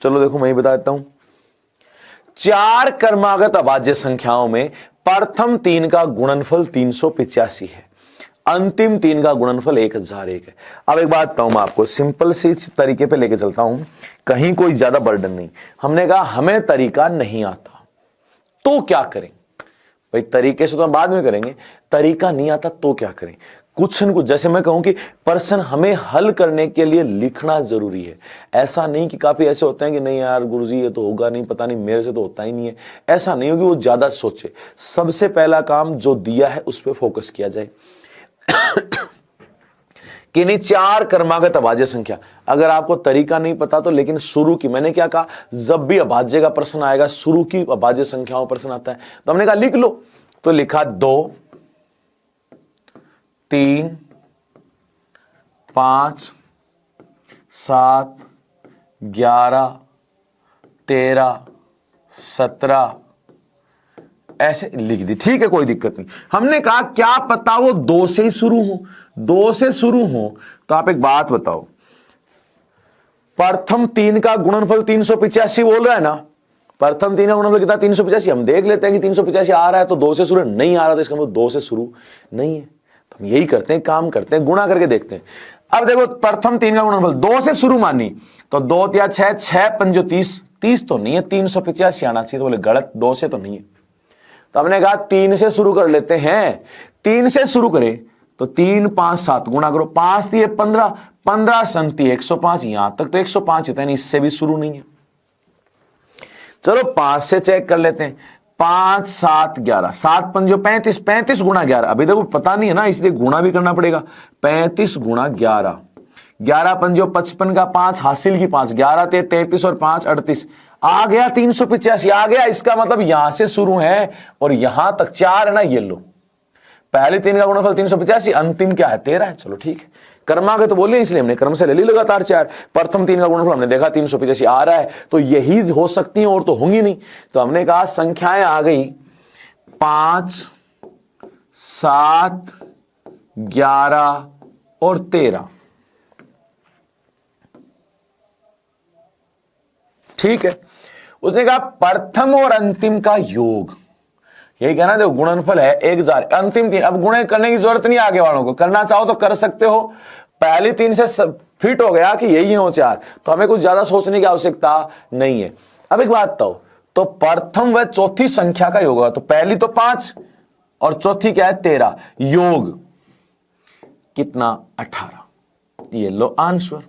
चलो देखो मैं ही बता देता हूं, 4 क्रमागत अभाज्य संख्याओं में प्रथम 3 का गुणनफल 385 है, अंतिम 3 का गुणनफल 1001 है। अब एक बात बताऊं मैं आपको, सिंपल सी तरीके पे लेके चलता हूं, कहीं कोई ज्यादा बर्डन नहीं। हमने कहा हमें तरीका नहीं आता तो क्या करें, भाई तरीके से तो हम बाद में करेंगे, तरीका नहीं आता तो क्या करें। कुछ न कुछ, जैसे मैं कहूं कि प्रश्न हमें हल करने के लिए लिखना जरूरी है। ऐसा नहीं कि काफी ऐसे होते हैं कि नहीं यार गुरुजी ये तो होगा नहीं, पता नहीं मेरे से तो होता ही नहीं है, ऐसा नहीं हो कि वो ज्यादा सोचे। सबसे पहला काम जो दिया है उस पर फोकस किया जाए। किन्हीं 4 क्रमागत अभाज्य संख्या, अगर आपको तरीका नहीं पता तो, लेकिन शुरू की, मैंने क्या कहा, जब भी अभाज्य का प्रश्न आएगा, शुरू की अभाज्य संख्याओं प्रश्न आता है, तो हमने कहा लिख लो। तो लिखा 2 3 5 7 11 13 17 ऐसे लिख दी, ठीक है कोई दिक्कत नहीं। हमने कहा क्या पता वो 2 से ही शुरू हो, 2 से शुरू हो। तो आप एक बात बताओ, प्रथम 3 का गुणनफल 385 बोल रहा है ना, प्रथम 3 का गुणनफल कितना, 385। हम देख लेते हैं कि 385 आ रहा है तो 2 से शुरू नहीं आ रहा, तो इसका मतलब 2 से शुरू नहीं है। हम यही करते हैं, काम करते हैं, गुणा करके देखते हैं। अब देखो प्रथम 3 का गुणनफल 2 से शुरू मानी, तो 2 या 6, 6 5 30, 30 तो नहीं है, 385 आना चाहिए। तो बोले गलत, 2 से तो नहीं है। तो हमने कहा 3 से शुरू कर लेते हैं। 3 से शुरू करें तो 3 5 7 गुणा करो, 5 दिए 15, 15 संति 105, यहां तक तो 105 होता है, इससे भी शुरू नहीं है। चलो 5 से चेक कर लेते हैं, 5 7 11, 7 5 35, 35 गुणा 11। अभी देखो पता नहीं है ना, इसलिए गुणा भी करना पड़ेगा। 35 गुणा 11, 11 5 55 का 5 हासिल की 5, 11 33 और 5 38, आ गया 385 आ गया। इसका मतलब यहां से शुरू है और यहां तक 4 है ना, ये लो। पहले 3 का गुणनफल 385, अंतिम क्या है 13 है। चलो ठीक है, क्रमागत तो बोले इसलिए हमने क्रम से ले ली लगातार 4। प्रथम 3 का गुणनफल हमने देखा 385 आ रहा है, तो यही हो सकती है और तो होंगी नहीं। तो हमने कहा संख्याएं आ गई 5 7 11 और 13। ठीक है, उसने कहा प्रथम और अंतिम का योग, यही कहना, देखो गुणनफल है 1000, अंतिम 3। अब गुणे करने की जरूरत नहीं, आगे वालों को करना चाहो तो कर सकते हो। पहली तीन से फिट हो गया कि यही हो चार, तो हमें कुछ ज्यादा सोचने की आवश्यकता नहीं है। अब एक बात तो प्रथम व चौथी संख्या का योग होगा, तो पहली तो 5 और चौथी क्या है 13, योग कितना 18। ये लो आंसर।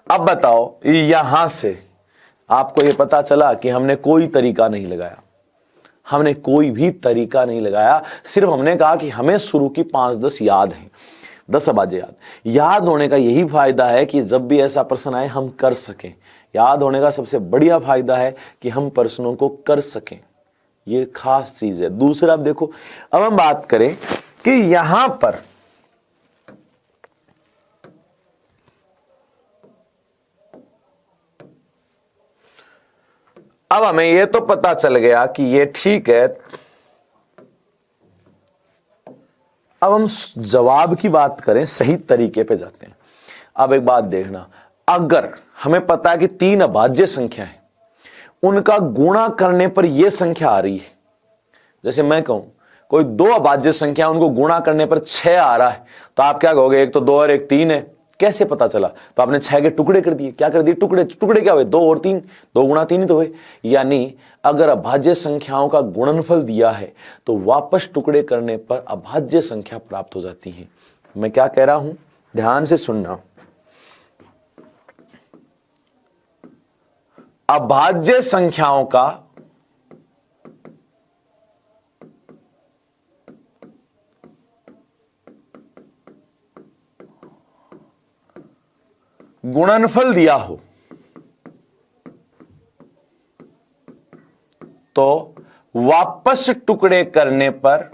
अब बताओ यहां से आपको यह पता चला कि हमने कोई तरीका नहीं लगाया, हमने कोई भी तरीका नहीं लगाया, सिर्फ हमने कहा कि हमें शुरू की 5-10 याद हैं, 10 अभाज्य याद होने का यही फायदा है कि जब भी ऐसा प्रश्न आए हम कर सकें। याद होने का सबसे बढ़िया फायदा है कि हम प्रश्नों को कर सकें, ये खास चीज है। दूसरा अब देखो, अब हम बात करें कि यहां पर अब हमें यह तो पता चल गया कि ये ठीक है। अब हम जवाब की बात करें, सही तरीके पे जाते हैं। अब एक बात देखना, अगर हमें पता है कि 3 अभाज्य संख्या है, उनका गुणा करने पर यह संख्या आ रही है, जैसे मैं कहूं कोई 2 अभाज्य संख्या उनको गुणा करने पर 6 आ रहा है, तो आप क्या कहोगे, एक तो 2 और एक 3 है, कैसे पता चला? तो आपने 6 के टुकड़े कर दिए। क्या कर दिए? टुकड़े। टुकड़े क्या हुए? 2 और 3, 2 गुणा 3 ही तो हुए। यानी अगर अभाज्य संख्याओं का गुणनफल दिया है तो वापस टुकड़े करने पर अभाज्य संख्या प्राप्त हो जाती है। मैं क्या कह रहा हूं, ध्यान से सुनना। अभाज्य संख्याओं का गुणनफल दिया हो तो वापस टुकड़े करने पर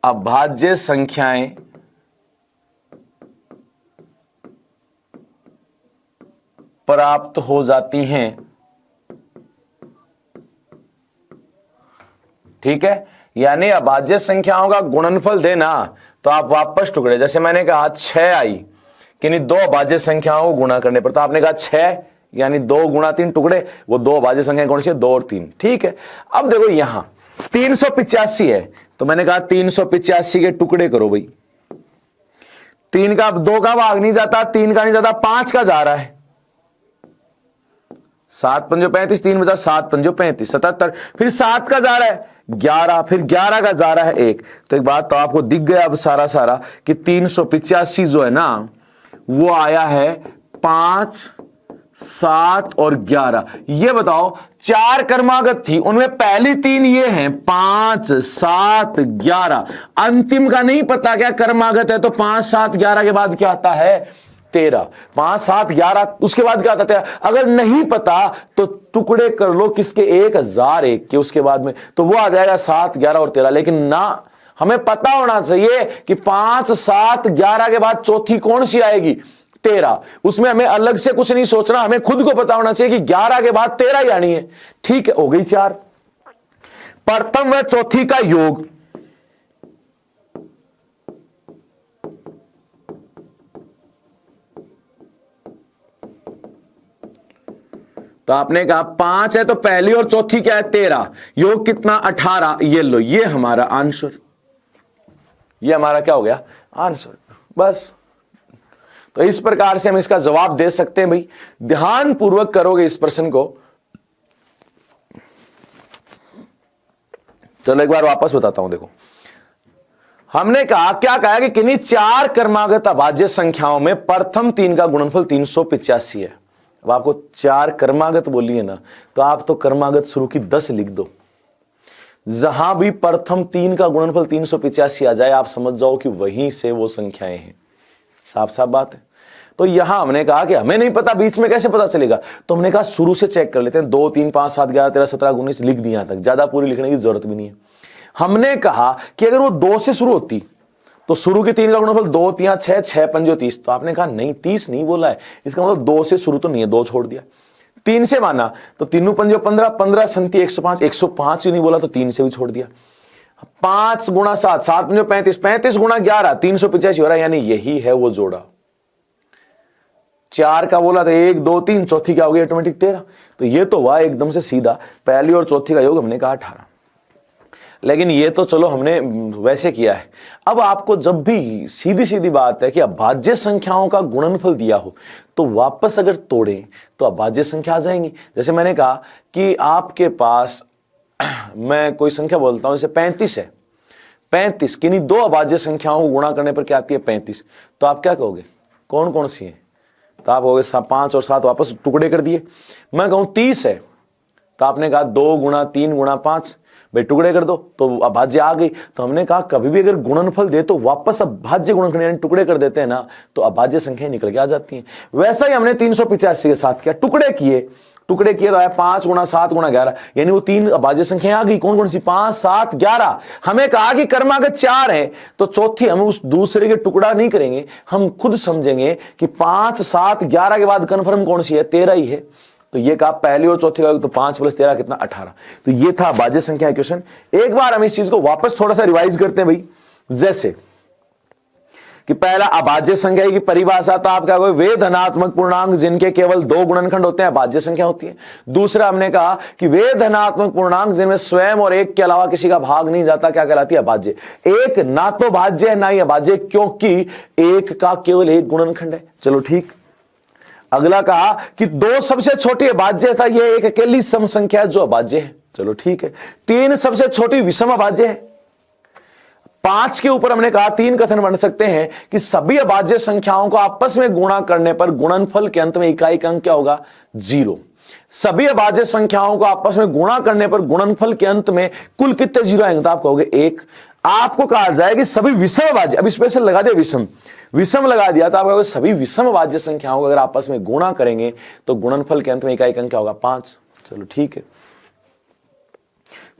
अभाज्य संख्याएं प्राप्त हो जाती हैं। ठीक है, यानी अभाज्य संख्याओं का गुणनफल देना तो आप वापस टुकड़े, जैसे मैंने कहा 6 आई कि नहीं 2 अभाज्य संख्याओं को गुणा करने पर, तो आपने कहा 6 यानी 2 गुणा 3 टुकड़े, वो 2 अभाज्य संख्या कौन सी है? 2 और 3। ठीक है, अब देखो यहां 385 है, तो मैंने कहा 385 के टुकड़े करो भाई। 3 का 2 का भाग नहीं जाता, 3 का नहीं जाता, 5 का जा रहा है। 7 पंजो 35, 3 बचा 7 पंजो 35, 77। फिर 7 का जा रहा है 11, फिर 11 का जा रहा है 1। तो एक बात तो आपको दिख गया अब सारा कि 385 जो है ना वो आया है 5, 7 और 11। ये बताओ 4 क्रमागत थी, उनमें पहली 3 ये हैं 5, 7, 11। अंतिम का नहीं पता क्या क्रमागत है, तो 5, 7, 11 के बाद क्या आता है? 13। 5, 7, 11 उसके बाद क्या आता है? 13। अगर नहीं पता तो टुकड़े कर लो किसके? 1001 के, उसके बाद में तो वो आ जाएगा 7, 11 और 13। लेकिन ना, हमें पता होना चाहिए कि 5, 7, 11 के बाद चौथी कौन सी आएगी? 13। उसमें हमें अलग से कुछ नहीं सोचना, हमें खुद को पता होना चाहिए कि 11 के बाद 13 ही आनी है। ठीक है, हो गई 4। प्रथम व चौथी का योग तो आपने कहा 5 है तो पहली और चौथी क्या है? 13। योग कितना? 18। ये लो, ये हमारा आंसर, ये हमारा क्या हो गया? आंसर। बस, तो इस प्रकार से हम इसका जवाब दे सकते हैं। भाई ध्यान पूर्वक करोगे इस प्रश्न को। चलो एक बार वापस बताता हूं। देखो, हमने कहा क्या कहा कि किन्हीं 4 क्रमागत अभाज्य संख्याओं में प्रथम 3 का गुणनफल 385 है। अब आपको 4 क्रमागत बोली है ना, तो आप तो क्रमागत शुरू की 10 लिख दो। जहां भी प्रथम 3 का गुणनफल 385 आ जाए, आप समझ जाओ कि वहीं से वो संख्याएं हैं। साफ साफ बात है। तो यहां हमने कहा कि हमें नहीं पता, बीच में कैसे पता चलेगा? तो हमने कहा शुरू से चेक कर लेते हैं। 2, 3, 5, 7, 11, 13, 17, 19 लिख दिया तक, ज्यादा पूरी लिखने की जरूरत भी नहीं है। हमने कहा कि अगर वो 2 से शुरू होती तो शुरू के 3 का गुणनफल 2, 3, 6, 6 पंजो 30। तो आपने कहा नहीं 30 नहीं बोला है, इसका मतलब 2 से शुरू तो नहीं है, 2 छोड़ दिया। 3 से माना तो 3 पंजो 15, 15 संति 105, 105 ही नहीं बोला तो 3 से भी छोड़ दिया। 5 गुणा 7, 7 पंजो 35, 35 गुणा 11, 385 हो रहा है, यानी यही है वो जोड़ा। 4 का बोला तो 1 2 3, चौथी क्या हो गई ऑटोमेटिक 13। तो ये तो हुआ एकदम से सीधा, पहली और चौथी का योग हमने कहा 18। लेकिन ये तो चलो हमने वैसे किया है। अब आपको जब भी सीधी सीधी बात है कि अभाज्य संख्याओं का गुणनफल दिया हो तो वापस अगर तोड़ें तो अभाज्य संख्या आ जाएंगी। जैसे मैंने कहा कि आपके पास मैं कोई संख्या बोलता हूं, जैसे 35 है, 35 किन्हीं दो अभाज्य संख्याओं को गुणा करने पर क्या आती है 35। तो आप क्या कहोगे, कौन कौन सी है? तो आप कहोगे 5 और 7 वापस टुकड़े कर दिए। मैं कहूं 30 है, तो आपने कहा 2 गुणा 3 गुणा 5, भाई टुकड़े कर दो तो अभाज्य आ गई। तो हमने कहा कभी भी अगर गुणनफल दे तो वापस अभाज्य गुणनफल यानी टुकड़े कर देते हैं ना, तो अभाज्य संख्या निकल के आ जाती हैं। वैसा ही हमने 385 के साथ किया, टुकड़े किए तो आया 5 गुणा 7 गुणा 11, यानी वो 3 अभाज्य संख्या आ गई। कौन कौन सी? 5 7 11। हमें कहा कि क्रमागत 4 है, तो चौथी हम उस दूसरे के टुकड़ा नहीं करेंगे, हम खुद समझेंगे कि 5 7 11 के बाद कन्फर्म कौन सी है? 13 ही है। तो ये कहा पहली और चौथी का, तो 5 + 13 कितना? 18। तो ये था अभाज्य संख्या क्वेश्चन। एक बार हम इस चीज को वापस थोड़ा सा रिवाइज करते हैं भाई। जैसे कि पहला अभाज्य संख्या की परिभाषा था आपका, कोई वे धनात्मक पूर्णांक जिनके केवल 2 गुणनखंड होते हैं अभाज्य संख्या होती है। दूसरा हमने कहा कि वे धनात्मक पूर्णांक जिनमें स्वयं और एक के अलावा किसी का भाग नहीं जाता, क्या कहलाती है? अभाज्य। एक ना तो भाज्य है ना ही अभाज्य, क्योंकि एक का केवल एक गुणनखंड है। चलो ठीक। अगला कहा कि 2 सबसे छोटी अभाज्य था, यह एक अकेली सम संख्या है जो अभाज्य है। चलो ठीक है। 3 सबसे छोटी विषम अभाज्य है। 5 के ऊपर हमने कहा 3 कथन बन सकते हैं कि सभी अभाज्य संख्याओं को आपस में गुणा करने पर गुणनफल के अंत में इकाई का अंक क्या होगा? 0। सभी अभाज्य संख्याओं को आपस में गुणा करने पर गुणनफल के अंत में कुल कितने 0 आएंगे? तो आप कहोगे 1। आपको कहा जाए कि सभी विषम अभाज्य, अभी स्पेशल लगा दिया विषम लगा दिया, तो आप कहोगे सभी विषम अभाज्य संख्याओं को अगर आपस में गुणा करेंगे तो गुणनफल के अंत में इकाई का अंक क्या होगा? 5। चलो ठीक है।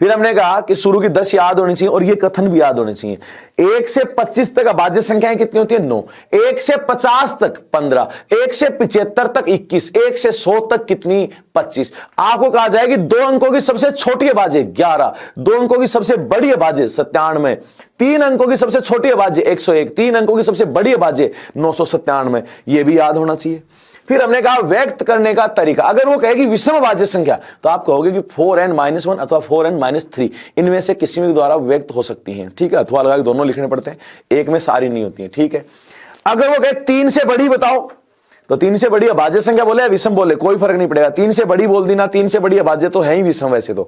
फिर हमने कहा कि शुरू की 10 याद होनी चाहिए और ये कथन भी याद होने चाहिए। 1 से 25 तक अभाज्य संख्याएं कितनी होती है? 9। 1 से 50 तक 15। 1 से 75 तक 21। 1 से 100 तक कितनी? 25। आपको कहा जाए कि 2 अंकों की सबसे छोटी अभाज्य 11, 2 अंकों की सबसे बड़ी अभाज्य 97, 3 अंकों की सबसे छोटी अभाज्य 101, 3 अंकों की सबसे बड़ी अभाज्य 997। यह भी याद होना चाहिए। फिर हमने कहा व्यक्त करने का तरीका। अगर वो कहेगी विषम अभाज्य संख्या तो आप कहोगे कि 4n-1 अथवा 4n-3 इनमें से किसी में द्वारा व्यक्त हो सकती हैं। ठीक है, अथवा लगा के दोनों लिखने पड़ते हैं, एक में सारी नहीं होती है। ठीक है। अगर वो कहे 3 से बड़ी बताओ, तो 3 से बड़ी अभाज्य संख्या बोले या विषम बोले कोई फर्क नहीं पड़ेगा। 3 से बड़ी बोल दी ना, 3 से बड़ी अभाज्य तो है ही विषम। वैसे तो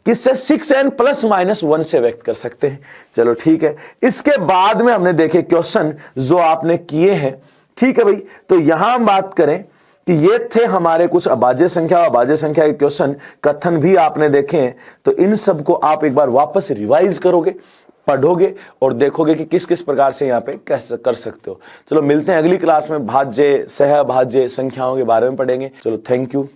किससे? 6n + -1 से व्यक्त कर सकते हैं। चलो ठीक है। इसके बाद में हमने देखे क्वेश्चन जो आपने किए हैं। ठीक है भाई। तो यहां हम बात करें कि ये थे हमारे कुछ अभाज्य संख्या और अभाज्य संख्या के क्वेश्चन, कथन भी आपने देखे हैं। तो इन सब को आप एक बार वापस रिवाइज करोगे, पढ़ोगे और देखोगे कि किस किस प्रकार से यहां पे कर सकते हो। चलो मिलते हैं अगली क्लास में, भाज्य सहअभाज्य संख्याओं के बारे में पढ़ेंगे। चलो थैंक यू।